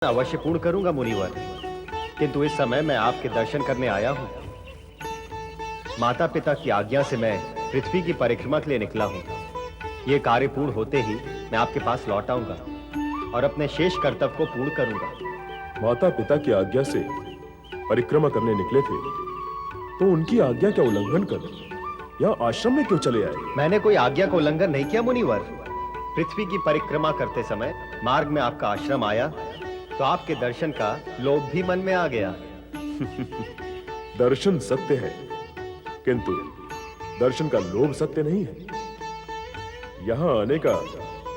अवश्य पूर्ण करूंगा मुनिवर, किंतु इस समय मैं आपके दर्शन करने आया हूं। माता पिता की आज्ञा से मैं पृथ्वी की परिक्रमा के लिए निकला हूं। यह कार्य पूर्ण होते ही मैं आपके पास लौट आऊंगा और अपने शेष कर्तव्य को पूर्ण करूंगा। माता पिता की आज्ञा से परिक्रमा करने निकले थे, तो उनकी आज्ञा का उल्लंघन कर यह आश्रम में क्यों चले आए? मैंने कोई आज्ञा का उल्लंघन नहीं किया मुनिवर। पृथ्वी की परिक्रमा करते समय मार्ग में आपका आश्रम आया, तो आपके दर्शन का लोभ भी मन में आ गया। दर्शन सत्य है, किंतु दर्शन का लोभ सत्य नहीं है। यहाँ आने का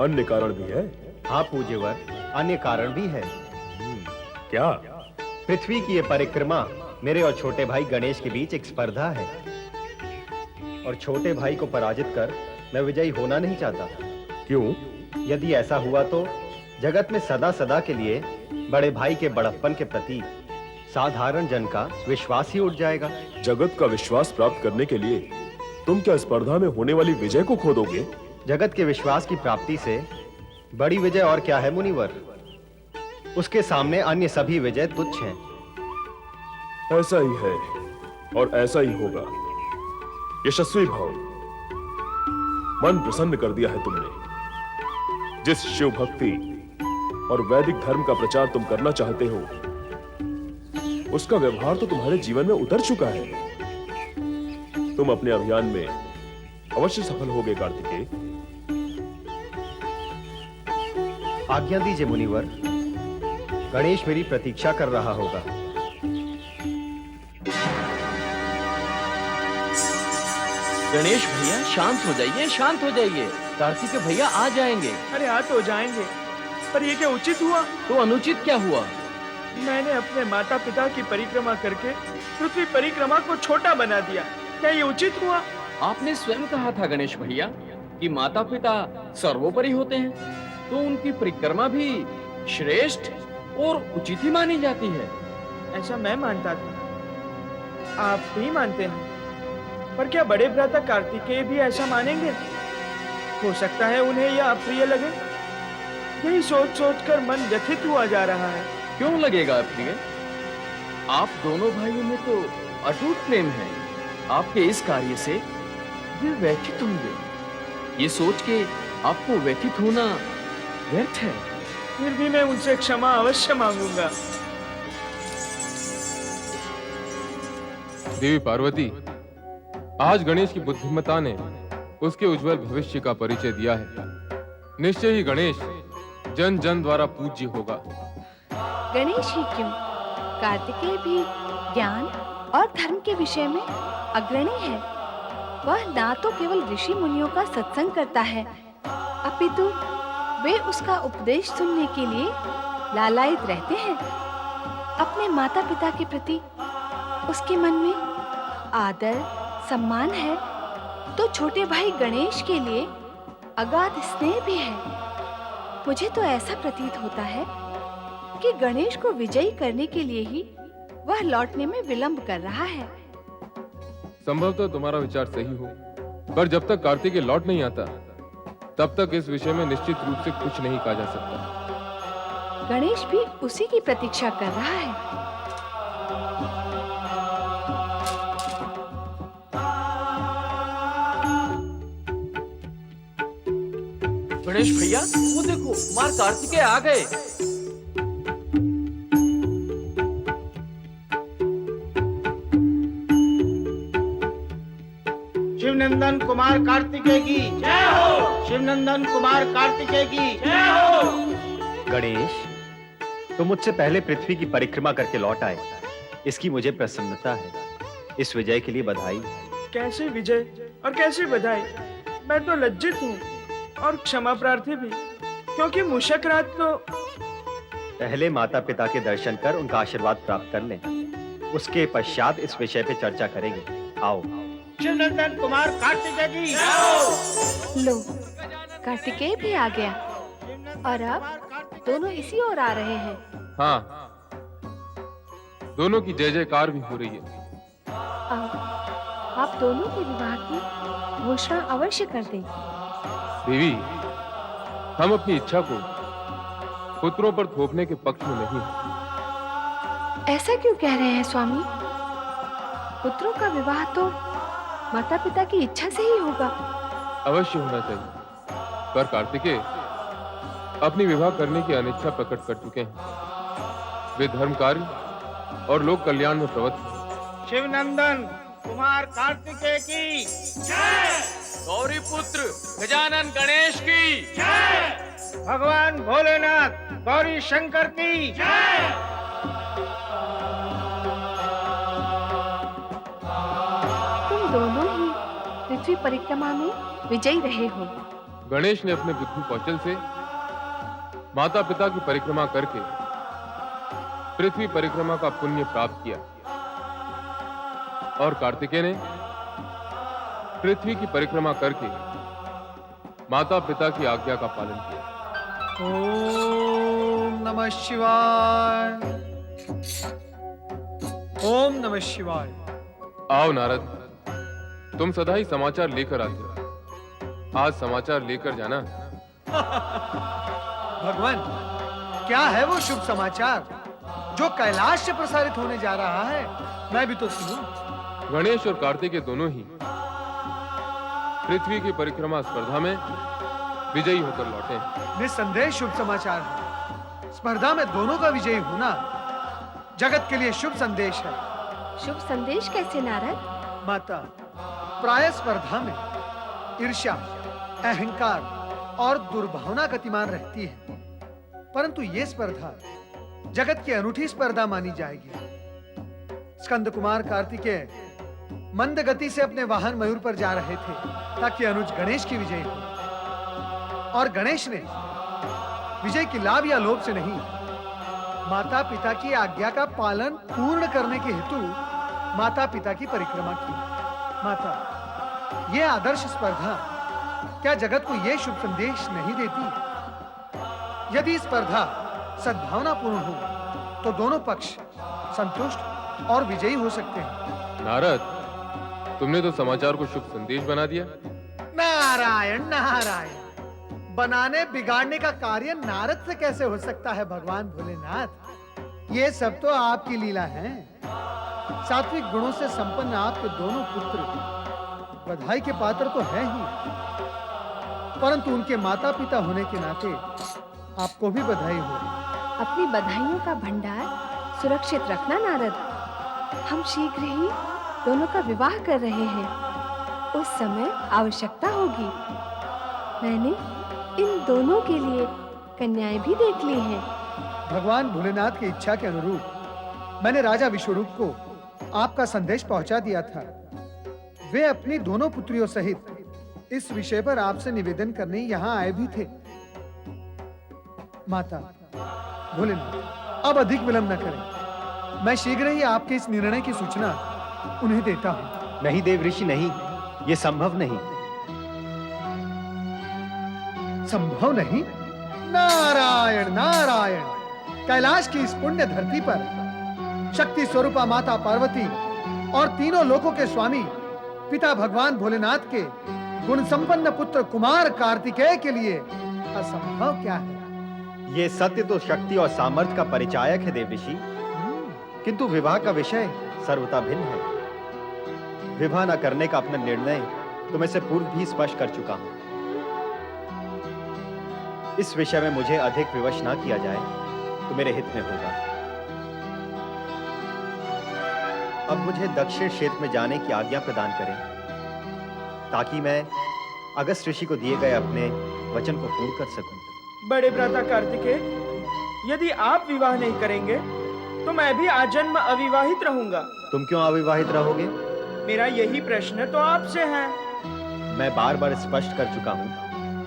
अन्य कारण भी है। हाँ पूज्यवर, अन्य कारण भी है। क्या? पृथ्वी की यह परिक्रमा मेरे और छोटे भाई गणेश के बीच एक स्पर्धा है, और छोटे भाई को पराजित कर मैं विजयी होना नहीं चाहता। क्यों? यदि ऐसा हुआ तो जगत में सदा सदा के लिए बड़े भाई के बड़प्पन के प्रति साधारण जन का विश्वास ही उठ जाएगा। जगत का विश्वास प्राप्त करने के लिए तुम क्या स्पर्धा में होने वाली विजय को खो दोगे? जगत के विश्वास की प्राप्ति से बड़ी विजय और क्या है मुनिवर? उसके सामने अन्य सभी विजय तुच्छ हैं। ऐसा ही है और ऐसा ही होगा। यशस्वी भाव, मन प्रसन्न कर दिया है तुमने। जिस शिव भक्ति और वैदिक धर्म का प्रचार तुम करना चाहते हो, उसका व्यवहार तो तुम्हारे जीवन में उतर चुका है। तुम अपने अभियान में अवश्य सफल होगे कार्तिकेय। आज्ञा दीजिए मुनिवर, गणेश मेरी प्रतीक्षा कर रहा होगा। गणेश भैया शांत हो जाइए, शांत हो जाइए। कार्तिक भैया आ जाएंगे। अरे आ तो जाएंगे, पर ये क्या उचित हुआ? तो अनुचित क्या हुआ? मैंने अपने माता पिता की परिक्रमा करके पृथ्वी परिक्रमा को छोटा बना दिया। क्या ये उचित हुआ? आपने स्वयं कहा था गणेश भैया कि माता पिता सर्वोपरि होते हैं, तो उनकी परिक्रमा भी श्रेष्ठ और उचित ही मानी जाती है। ऐसा मैं मानता था, आप भी मानते हैं, पर क्या बड़े भ्राता कार्तिकेय भी ऐसा मानेंगे? हो सकता है उन्हें यह अप्रिय लगे। यही सोच सोच कर मन व्यथित हुआ जा रहा है। क्यों लगेगा अप्रिय? आप दोनों भाइयों में तो अटूट प्रेम है। आपके इस कार्य से वे व्यथित होंगे। ये सोच के आपको व्यथित होना व्यर्थ है। फिर भी मैं उनसे क्षमा अवश्य मांगूंगा। देवी पार्वती, आज गणेश की बुद्धिमत्ता ने उसके उज्जवल भविष्य का परिचय दिया है। निश्चय ही गणेश जन जन द्वारा पूज्य होगा। गणेश ही क्यों, कार्तिकेय भी ज्ञान और धर्म के विषय में अग्रणी है। वह ना तो केवल ऋषि मुनियों का सत्संग करता है, अपितु वे उसका उपदेश सुनने के लिए लालायित रहते हैं। अपने माता पिता के प्रति उसके मन में आदर सम्मान है, तो छोटे भाई गणेश के लिए अगाध स्नेह भी है। मुझे तो ऐसा प्रतीत होता है कि गणेश को विजयी करने के लिए ही वह लौटने में विलंब कर रहा है। संभवतः तुम्हारा विचार सही हो, पर जब तक कार्तिकेय लौट नहीं आता, तब तक इस विषय में निश्चित रूप से कुछ नहीं कहा जा सकता। गणेश भी उसी की प्रतीक्षा कर रहा है। गणेश भैया, वो देखो, कुमार कार्तिकेय आ गए। शिवनंदन कुमार कार्तिकेय की जय हो। शिवनंदन कुमार कार्तिकेय की जय हो। गणेश, तुम मुझसे पहले पृथ्वी की परिक्रमा करके लौट आए, इसकी मुझे प्रसन्नता है। इस विजय के लिए बधाई। कैसे विजय और कैसे बधाई? मैं तो लज्जित हूँ और क्षमा प्रार्थी भी, क्योंकि मूषक रात तो। पहले माता पिता के दर्शन कर उनका आशीर्वाद प्राप्त कर लें, उसके पश्चात इस विषय पे चर्चा करेंगे। आओ। शिवनंदन कुमार कार्तिकेय की जय हो। लो, कार्तिकेय भी आ गया और अब दोनों इसी ओर आ रहे हैं। हाँ, दोनों की जय जयकार भी हो रही है। आप दोनों के विवाह की घोषणा अवश्य कर दें। देवी, हम अपनी इच्छा को पुत्रों पर थोपने के पक्ष में नहीं हूं। ऐसा क्यों कह रहे हैं स्वामी? पुत्रों का विवाह तो माता पिता की इच्छा से ही होगा। अवश्य होना चाहिए, पर कार्तिकेय अपनी विवाह करने की अनिच्छा प्रकट कर चुके हैं। वे धर्म कार्य और लोक कल्याण में प्रवृत्त हैं। शिवनंदन कुमार कार्तिकेय की जय। गौरी पुत्र गजानन गणेश की जय। भगवान भोलेनाथ गौरी शंकर की जय। तुम दोनों ही पृथ्वी परिक्रमा में विजयी रहे हो। गणेश ने अपने बुद्धि कौशल से माता पिता की परिक्रमा करके पृथ्वी परिक्रमा का पुण्य प्राप्त किया और कार्तिकेय ने पृथ्वी की परिक्रमा करके माता पिता की आज्ञा का पालन किया। ओम नमः शिवाय। ओम नमः शिवाय। आओ नारद, तुम सदा ही समाचार लेकर आते हो, आज समाचार लेकर जाना। भगवान, क्या है वो शुभ समाचार जो कैलाश से प्रसारित होने जा रहा है? मैं भी तो सुनूं। गणेश और कार्तिकेय दोनों ही पृथ्वी की परिक्रमा स्पर्धा में विजयी होकर लौटे हैं। निस्संदेह शुभ समाचार है। स्पर्धा में दोनों का विजयी होना जगत के लिए शुभ संदेश है। शुभ संदेश कैसे नारद? माता, प्राय स्पर्धा में ईर्ष्या, अहंकार और दुर्भावना गतिमान रहती है, परंतु ये स्पर्धा जगत की अनूठी स्पर्धा मानी जाएगी। स्कंद कुमार कार्तिकेय मंद गति से अपने वाहन मयूर पर जा रहे थे ताकि अनुज गणेश की विजय हो, और गणेश ने विजय की लाभ या लोभ से नहीं, माता पिता की आज्ञा का पालन पूर्ण करने के हेतु माता पिता की परिक्रमा की। माता, यह आदर्श स्पर्धा क्या जगत को यह शुभ संदेश नहीं देती? यदि स्पर्धा सद्भावना पूर्ण हो तो दोनों पक्ष संतुष्ट और विजयी हो सकते हैं। नारद, तुमने तो समाचार को शुभ संदेश बना दिया। नारायण नारायण, बनाने बिगाड़ने का कार्य नारद से कैसे हो सकता है भगवान भोलेनाथ? ये सब तो आपकी लीला है। सात्विक गुणों से संपन्न आपके दोनों पुत्र बधाई के पात्र तो हैं ही, परंतु उनके माता पिता होने के नाते आपको भी बधाई हो। अपनी बधाइयों का भंडार सुरक्षित रखना नारद। हम शीघ्र ही दोनों का विवाह कर रहे हैं। उस समय आवश्यकता होगी। मैंने इन दोनों के लिए कन्याएं भी देख ली हैं। भगवान भोलेनाथ की इच्छा के अनुरूप मैंने राजा विश्वरूप को आपका संदेश पहुंचा दिया था। वे अपनी दोनों पुत्रियों सहित इस विषय पर आपसे निवेदन करने यहाँ आए भी थे। माता भोलेनाथ, अब अधिक विलंब न करें। मैं शीघ्र ही आपके इस निर्णय की सूचना उन्हें देता हूँ। नहीं देव ऋषि, नहीं, ये संभव नहीं। संभव नहीं? नारायण नारायण, कैलाश की इस पुण्य धरती पर शक्ति स्वरूपा माता पार्वती और तीनों लोकों के स्वामी पिता भगवान भोलेनाथ के गुण संपन्न पुत्र कुमार कार्तिकेय के लिए असंभव क्या है? ये सत्य तो शक्ति और सामर्थ्य का परिचायक है देव ऋषि, किंतु विवाह का विषय सर्वथा भिन्न है। विवाह न करने का अपना निर्णय तो मैं से पूर्व भी स्पष्ट कर चुका हूं। इस विषय में मुझे अधिक विवश ना किया जाए तो मेरे हित में होगा। अब मुझे दक्षिण क्षेत्र में जाने की आज्ञा प्रदान करें ताकि मैं अगस्त ऋषि को दिए गए अपने वचन को पूर्ण कर सकूं। बड़े भ्राता कार्तिकेय, यदि आप विवाह नहीं करेंगे तो मैं भी आजन्म अविवाहित रहूंगा। तुम क्यों अविवाहित रहोगे? मेरा यही प्रश्न तो आपसे है। मैं बार बार स्पष्ट कर चुका हूं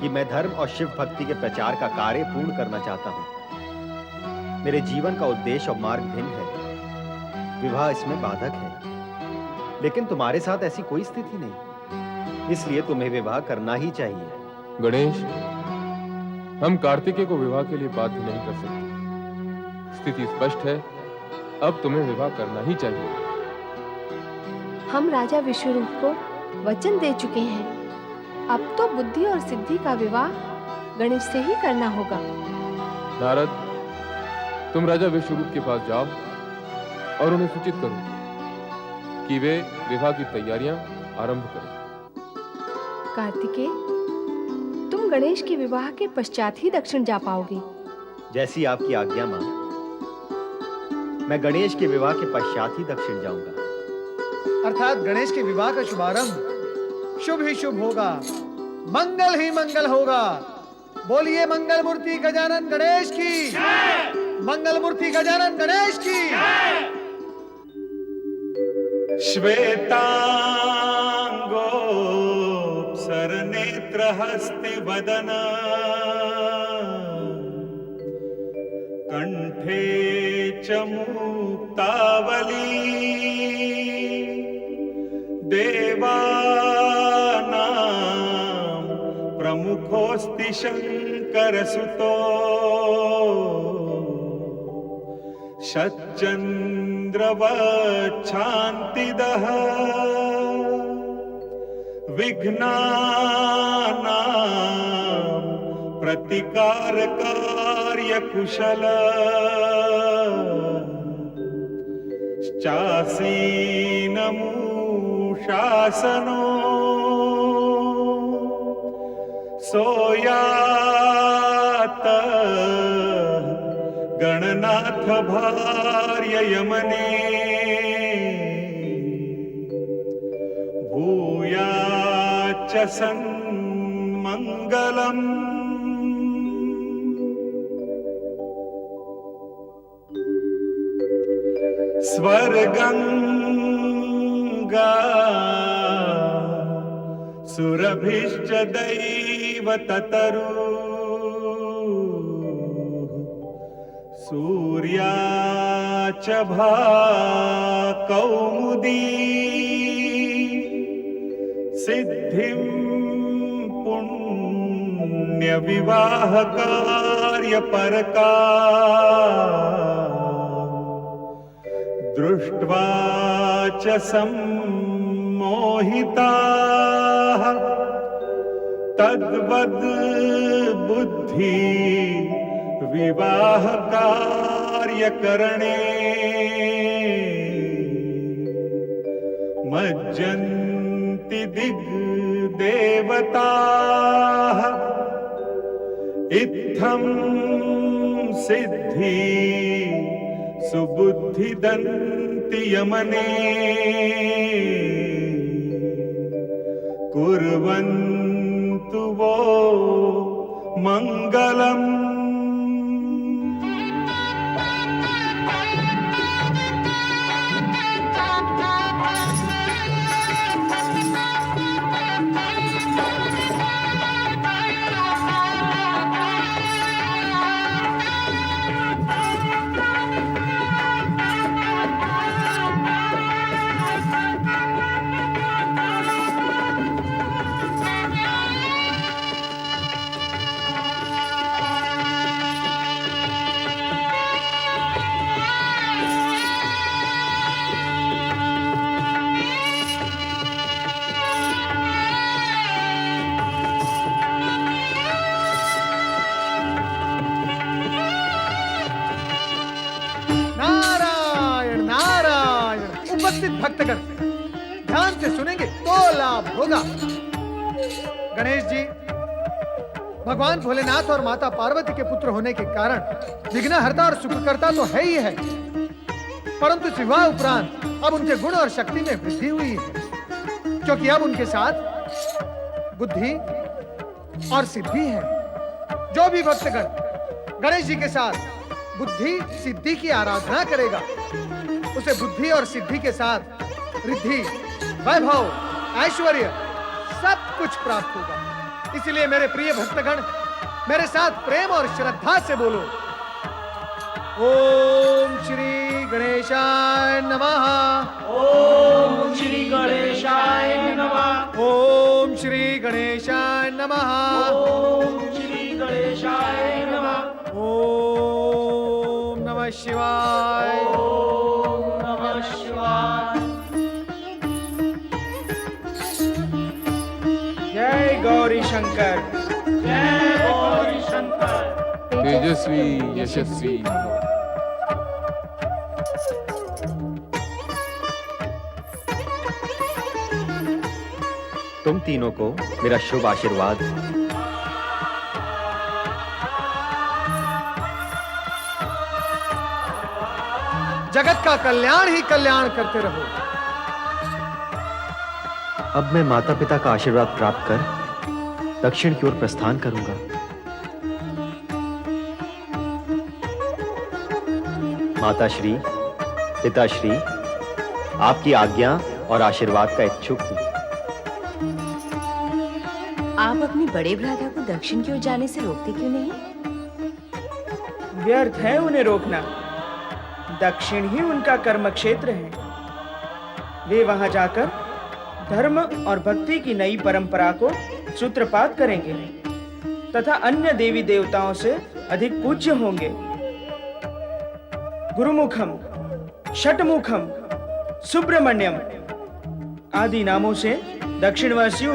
कि मैं धर्म और शिव भक्ति के प्रचार का कार्य पूर्ण करना चाहता हूं। मेरे जीवन का उद्देश्य और मार्ग भिन्न है। विवाह इसमें बाधक है, लेकिन तुम्हारे साथ ऐसी कोई स्थिति नहीं, इसलिए तुम्हें विवाह करना ही चाहिए। गणेश, हम कार्तिकेय को विवाह के लिए बाध्य नहीं कर सकते। स्थिति स्पष्ट है, अब तुम्हें विवाह करना ही चाहिए। हम राजा विश्वरूप को वचन दे चुके हैं। अब तो बुद्धि और सिद्धि का विवाह गणेश से ही करना होगा। नारद, तुम राजा विश्वरूप के पास जाओ और उन्हें सूचित करो कि वे विवाह की तैयारियां आरंभ करें। कार्तिकेय, तुम गणेश के विवाह के पश्चात ही दक्षिण जा पाओगे। जैसी आपकी आज्ञा मां। मैं गणेश के विवाह के पश्चात ही दक्षिण जाऊंगा। अर्थात गणेश के विवाह का शुभारंभ शुभ ही शुभ होगा, मंगल ही मंगल होगा। बोलिए मंगल मूर्ति गजानन गणेश की, मंगल मूर्ति गजानन गणेश की। सरनेत्रहस्तिवदन कंठे च मुक्तावली देवानां प्रमुखोऽस्ति शङ्करसुतो शच्चन्द्रवच्छान्तिदः विघ्नानां प्रतिकारकार्यकुशल चासीनमूषासनो सोयात गणनाथ भार्य यमने भूयाच्च सन्मङ्गलम्। स्वर्गंगा सुरभिश्च दैवततरु सूर्या च भाकौमुदी सिद्धिं पुण्यविवाहकार्यपरका दृष्ट्वा च सम्मोहिताः तद्वद् बुद्धि विवाह कार्यकरणे मज्जन्ति दिग्देवताः इत्थं सिद्धि सुबुद्धिदन्ति यमने कुर्वन्तु वो मंगलम्। उपस्थित भक्तगण ध्यान से सुनेंगे तो लाभ होगा। गणेश जी, भगवान भोलेनाथ और माता पार्वती के पुत्र होने के कारण विघ्नहर्ता और सुखकर्ता तो है ही है, परंतु इस विवाह उपरांत अब उनके गुण और शक्ति में वृद्धि हुई है, क्योंकि अब उनके साथ बुद्धि और सिद्धि है। जो भी भक्तगण गणेश जी के साथ बुद्धि सिद्धि की आराधना करेगा, उसे बुद्धि और सिद्धि के साथ रिद्धि, वैभव, ऐश्वर्य सब कुछ प्राप्त होगा। इसलिए मेरे प्रिय भक्तगण मेरे साथ प्रेम और श्रद्धा से बोलो, ओम श्री गणेशाय नमः। ओम श्री गणेशाय नमः। ओम श्री गणेशाय नमः। ओम श्री गणेशाय नमः। ओम नमः शिवाय। ओम नमः शिवाय। जय गौरी शंकर। जय गौरी शंकर। तेजस्वी यशस्वी भव। तुम तीनों को मेरा शुभ आशीर्वाद। जगत का कल्याण ही कल्याण करते रहो। अब मैं माता पिता का आशीर्वाद प्राप्त कर दक्षिण की ओर प्रस्थान करूंगा। माताश्री, पिताश्री, आपकी आज्ञा और आशीर्वाद का इच्छुक हूं। आप अपने बड़े भ्राता को दक्षिण की ओर जाने से रोकते क्यों नहीं? व्यर्थ है उन्हें रोकना। दक्षिण ही उनका कर्म क्षेत्र है। वे वहां जाकर धर्म और भक्ति की नई परंपरा को सूत्रपात करेंगे तथा अन्य देवी देवताओं से अधिक पूज्य होंगे। गुरुमुखम, षटमुखम, सुब्रमण्यम आदि नामों से दक्षिणवासी